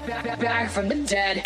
Back from the dead.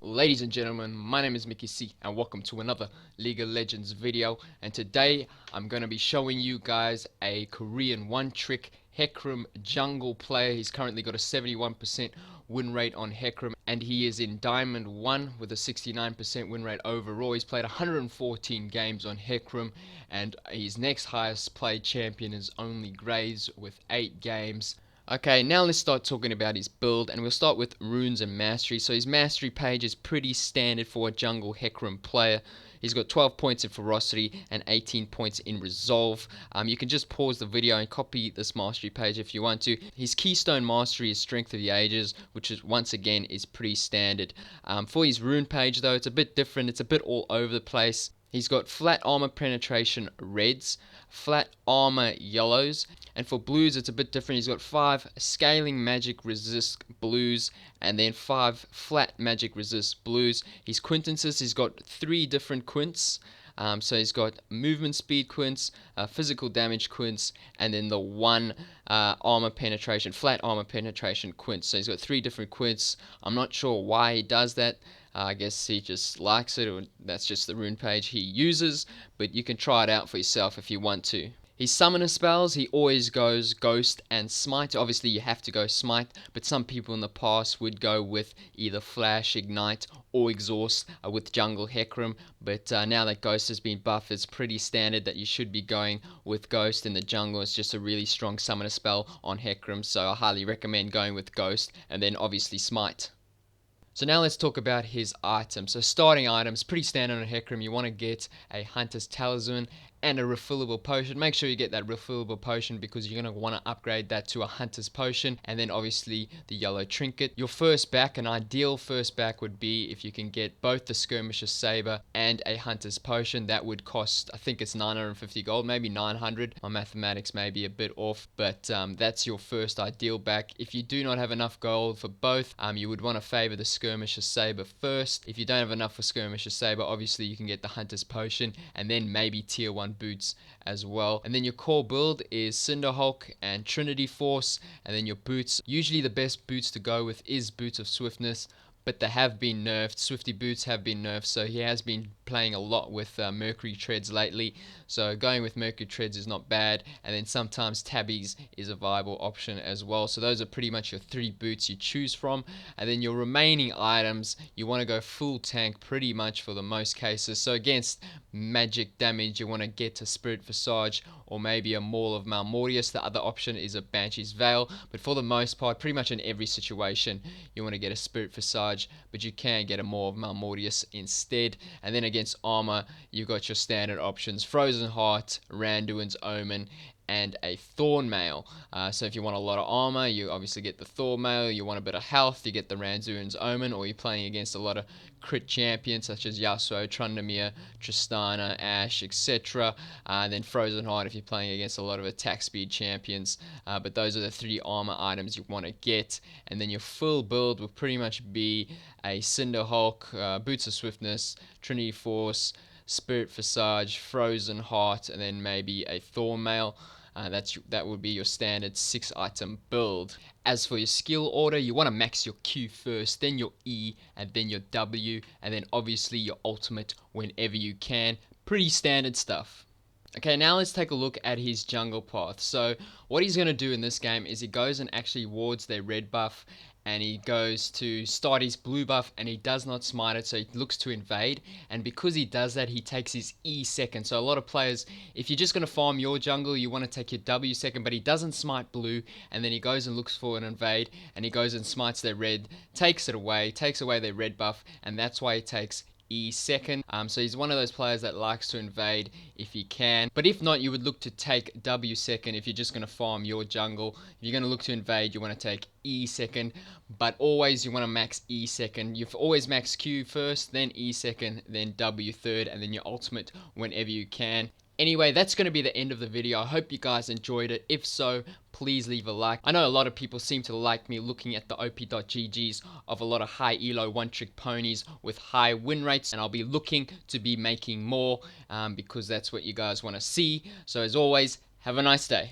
Ladies and gentlemen, my name is Mickey C and welcome to another League of Legends video, and today I'm going to be showing you guys a Korean one-trick HECARIM jungle player. He's currently got a 71% win rate on HECARIM and he is in Diamond 1 with a 69% win rate overall. He's played 114 games on HECARIM and his next highest played champion is only Graves with 8 games. Okay, now let's start talking about his build, and we'll start with runes and mastery. So his mastery page is pretty standard for a jungle HECARIM player. He's got 12 points in ferocity and 18 points in resolve. You can just pause the video and copy this mastery page if you want to. His keystone mastery is strength of the ages, which is once again is pretty standard. For his rune page though, it's a bit different. It's a bit all over the place. He's got flat armor penetration reds, flat armor yellows, and for blues it's a bit different. He's got 5 scaling magic resist blues and then 5 flat magic resist blues. His quintances, he's got 3 different quints. So he's got movement speed quints, physical damage quints, and then the 1 armor penetration, flat armor penetration quint. So he's got 3 different quints. I'm not sure why he does that. I guess he just likes it, or that's just the rune page he uses, but you can try it out for yourself if you want to. His summoner spells, he always goes Ghost and Smite. Obviously you have to go Smite, but some people in the past would go with either Flash, Ignite, or Exhaust with jungle HECARIM, but now that Ghost has been buffed, it's pretty standard that you should be going with Ghost in the jungle. It's just a really strong summoner spell on HECARIM, so I highly recommend going with Ghost, and then obviously Smite. So now let's talk about his items. So starting items, pretty standard on HECARIM. You want to get a Hunter's Talisman and a refillable potion. Make sure you get that refillable potion because you're going to want to upgrade that to a Hunter's Potion, and then obviously the yellow trinket. Your first back, an ideal first back would be if you can get both the Skirmisher's Saber and a Hunter's Potion. That would cost, I think it's 950 gold, maybe 900. My mathematics may be a bit off, but that's your first ideal back. If you do not have enough gold for both, you would want to favor the Skirmisher's Saber first. If you don't have enough for Skirmisher's Saber, obviously you can get the Hunter's Potion and then maybe tier 1 boots as well. And then your core build is Cinderhulk and Trinity Force, and then your boots, usually the best boots to go with is Boots of Swiftness, but they have been nerfed. Swifty boots have been nerfed, so he has been playing a lot with Mercury Treads lately, so going with Mercury Treads is not bad, and then sometimes Tabbies is a viable option as well. So those are pretty much your 3 boots you choose from, and then your remaining items, you want to go full tank pretty much for the most cases. So against magic damage, you want to get a Spirit Visage or maybe a Maul of Malmortius. The other option is a Banshee's Veil, but for the most part, pretty much in every situation, you want to get a Spirit Visage, but you can get a Maul of Malmortius instead. And then against armor, you've got your standard options: Frozen Heart, Randuin's Omen, and a Thornmail. So if you want a lot of armor, you obviously get the Thornmail. You want a bit of health, you get the Randuin's Omen, or you're playing against a lot of crit champions such as Yasuo, Trundamere, Tristana, Ashe, etc. Then Frozen Heart if you're playing against a lot of attack speed champions. But those are the 3 armor items you want to get. And then your full build will pretty much be a Cinderhulk, Boots of Swiftness, Trinity Force, Spirit Visage, Frozen Heart, and then maybe a Thornmail. That would be your standard 6-item build. As for your skill order, you want to max your Q first, then your E, and then your W, and then obviously your ultimate whenever you can. Pretty standard stuff. Okay, now let's take a look at his jungle path. So what he's going to do in this game is he goes and actually wards their red buff, and he goes to start his blue buff, and he does not smite it, so he looks to invade. And because he does that, he takes his E second. So a lot of players, if you're just going to farm your jungle, you want to take your W second, but he doesn't smite blue, and then he goes and looks for an invade, and he goes and smites their red, takes it away, takes away their red buff, and that's why he takes E second. So he's one of those players that likes to invade if he can, but if not, you would look to take W second if you're just going to farm your jungle. If you're going to look to invade, you want to take E second, but always you want to max E second. You've always max Q first, then E second, then W third, and then your ultimate whenever you can. Anyway, that's going to be the end of the video. I hope you guys enjoyed it. If so, please leave a like. I know a lot of people seem to like me looking at the op.ggs of a lot of high elo one-trick ponies with high win rates, and I'll be looking to be making more because that's what you guys want to see. So as always, have a nice day.